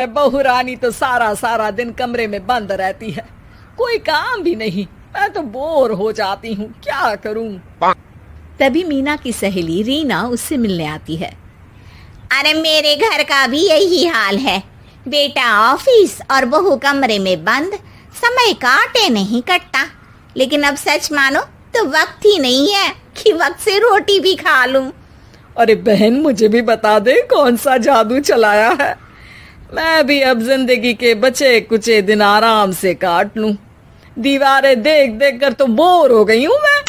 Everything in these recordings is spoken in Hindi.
बहू रानी तो सारा सारा दिन कमरे में बंद रहती है, कोई काम भी नहीं। मैं तो बोर हो जाती हूँ, क्या करूँ। तभी मीना की सहेली रीना उससे मिलने आती है। अरे मेरे घर का भी यही हाल है, बेटा ऑफिस और बहू कमरे में बंद, समय काटे नहीं कटता। लेकिन अब सच मानो तो वक्त ही नहीं है कि वक्त से रोटी भी खा लूं। अरे बहन, मुझे भी बता दे कौन सा जादू चलाया है, मैं भी अब जिंदगी के बचे कुचे दिन आराम से काट लूं। दीवारें देख देख कर तो बोर हो गई हूं मैं।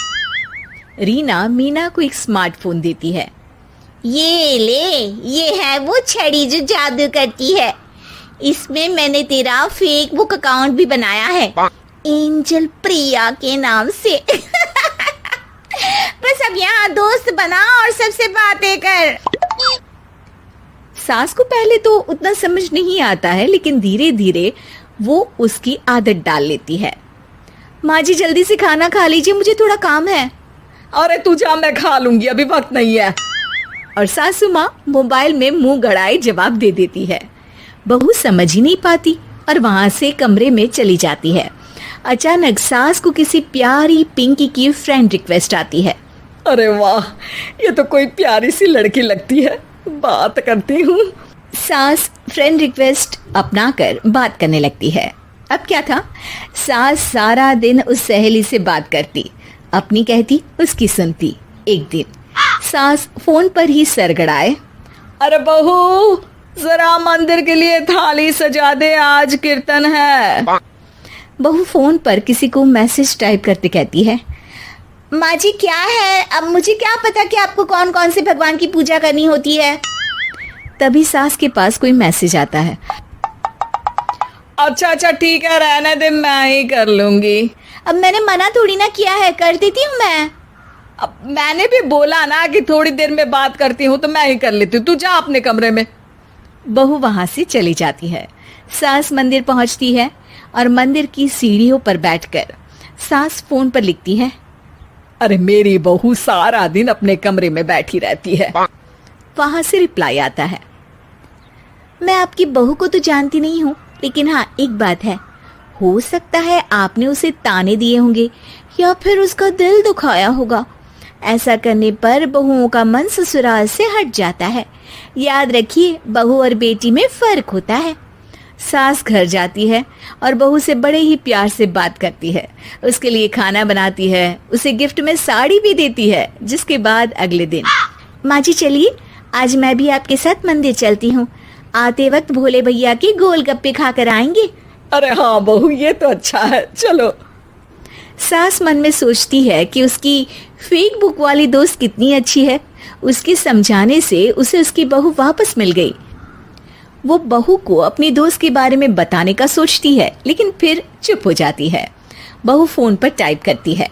रीना मीना को एक स्मार्टफोन देती है। ये ले, ये है वो छड़ी जो जादू करती है। इसमें मैंने तेरा फेसबुक अकाउंट भी बनाया है, एंजल प्रिया के नाम से। बस अब यहाँ दोस्त बना और सबसे बातें कर। सास को पहले तो उतना समझ नहीं आता है, लेकिन धीरे धीरे वो उसकी आदत डाल लेती है। माँ जी जल्दी से खाना खा लीजिए, मुझे थोड़ा काम है। अरे तू जा, मैं खा लूंगी, अभी वक्त नहीं है। और सासू माँ मोबाइल में मुंह गड़ाए जवाब दे देती है। बहू समझ ही नहीं पाती और वहां से कमरे में चली जाती है। अचानक सास को किसी प्यारी पिंकी की फ्रेंड रिक्वेस्ट आती है। अरे वाह, ये तो कोई प्यारी सी लड़की लगती है, बात करती हूँ। सास फ्रेंड रिक्वेस्ट अपनाकर बात करने लगती है। अब क्या था, सास सारा दिन उस सहेली से बात करती, अपनी कहती उसकी सुनती। एक दिन सास फोन पर ही सरगड़ाए, अरे बहू जरा मंदिर के लिए थाली सजा दे, आज कीर्तन है। बहू फोन पर किसी को मैसेज टाइप करते कहती है, माँ जी क्या है, अब मुझे क्या पता कि आपको कौन कौन से भगवान की पूजा करनी होती है। तभी सास के पास कोई मैसेज आता है। अच्छा अच्छा ठीक है, रहने दे, मैं ही कर लूंगी। अब मैंने मना थोड़ी ना किया है, कर देती हूँ मैं। अब मैंने भी बोला ना कि थोड़ी देर में बात करती हूँ, तो मैं ही कर लेती हूँ, तू जा अपने कमरे में। बहू वहां से चली जाती है। सास मंदिर पहुंचती है और मंदिर की सीढ़ियों पर बैठकर सास फोन पर लिखती है, अरे मेरी बहू सारा दिन अपने कमरे में बैठी रहती है। वहां से रिप्लाई आता है, मैं आपकी बहू को तो जानती नहीं हूँ, लेकिन हाँ एक बात है, हो सकता है आपने उसे ताने दिए होंगे या फिर उसका दिल दुखाया होगा। ऐसा करने पर बहुओं का मन ससुराल से हट जाता है। याद रखिए, बहू और बेटी में फर्क होता है। सास घर जाती है और बहू से बड़े ही प्यार से बात करती है, उसके लिए खाना बनाती है, उसे गिफ्ट में साड़ी भी देती है। जिसके बाद अगले दिन, माँ जी चलिए, आज मैं भी आपके साथ मंदिर चलती हूँ, आते वक्त भोले भैया के गोलगप्पे खाकर आएंगे। अरे हाँ बहू, ये तो अच्छा है, चलो। सास मन में सोचती है कि उसकी फेसबुक वाली दोस्त कितनी अच्छी है, उसके समझाने से उसे उसकी बहू वापस मिल गई। वो बहू को अपनी दोस्त के बारे में बताने का सोचती है, लेकिन फिर चुप हो जाती है। बहू फोन पर टाइप करती है,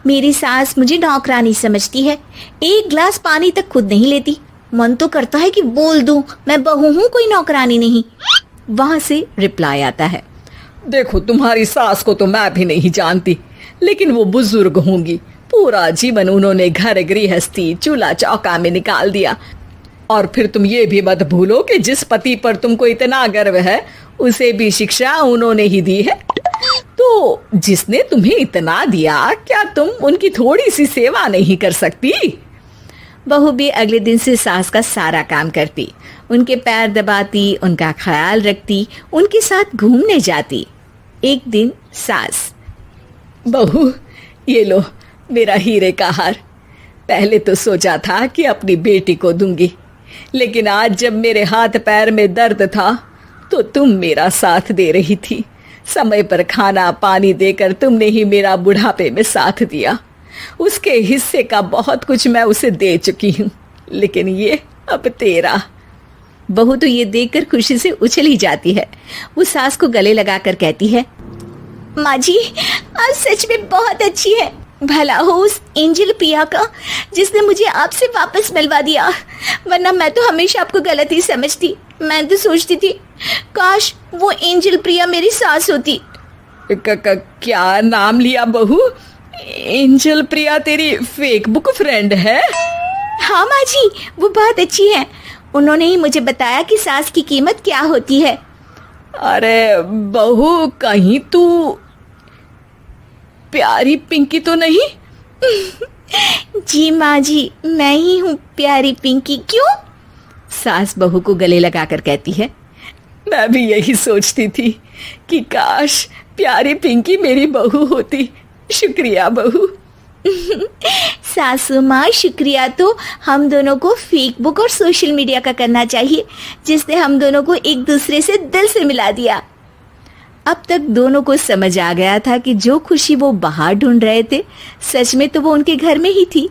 मेरी सास मुझे नौकरानी समझती है, एक गिलास पानी तक खुद नहीं लेती। मन तो करता है कि बोल दूं, मैं बहू हूँ, कोई नौकरानी नहीं। वहां से रिप्लाई आता है, देखो तुम्हारी सास को तो मैं भी नहीं जानती, लेकिन वो बुजुर्ग होंगी, पूरा जीवन उन्होंने घर गृहस्थी चूल्हा चौका में निकाल दिया। और फिर तुम ये भी मत भूलो कि जिस पति पर तुमको इतना गर्व है, उसे भी शिक्षा उन्होंने ही दी है। तो जिसने तुम्हें इतना दिया, क्या तुम उनकी थोड़ी सी सेवा नहीं कर सकती? बहू भी अगले दिन से सास का सारा काम करती, उनके पैर दबाती, उनका ख्याल रखती, उनके साथ घूमने जाती। एक दिन सास, बहू ये लो मेरा हीरे का हार, पहले तो सोचा था कि अपनी बेटी को दूंगी, लेकिन आज जब मेरे हाथ पैर में दर्द था तो तुम मेरा साथ दे रही थी। समय पर खाना पानी देकर तुमने ही मेरा बुढ़ापे में साथ दिया। उसके हिस्से का बहुत कुछ मैं उसे दे चुकी हूँ, लेकिन ये अब तेरा। बहू तो ये देखकर खुशी से उछल ही जाती है। वो सास को गले लगाकर कहती है, माँ जी आप सच में बहुत अच्छी है, भला हो उस एंजल प्रिया का जिसने मुझे आपसे वापस मिलवा दिया, वरना मैं तो हमेशा आपको गलत ही समझती। मैं तो सोचती थी काश वो एंजल प्रिया मेरी सास होती। क्या नाम लिया बहू? एंजल प्रिया तेरी फेसबुक फ्रेंड है? हाँ माँ जी, वो बहुत अच्छी है। उन्होंने ही मुझे बताया कि सास की कीमत क्या होती है। अरे बहू, कहीं तू प्यारी पिंकी तो नहीं? जी माँ जी, मैं ही हूँ प्यारी पिंकी। क्यों? सास बहू को गले लगाकर कहती है। मैं भी यही सोचती थी कि काश प्यारी पिंकी मेरी बहू होती। शुक्रिया बहू। सासू माँ, शुक्रिया तो हम दोनों को फेसबुक और सोशल मीडिया का करना चाहिए, जिसने हम दोनों को एक दूसरे से दिल से मिला दिया। अब तक दोनों को समझ आ गया था कि जो खुशी वो बाहर ढूंढ रहे थे, सच में तो वो उनके घर में ही थी।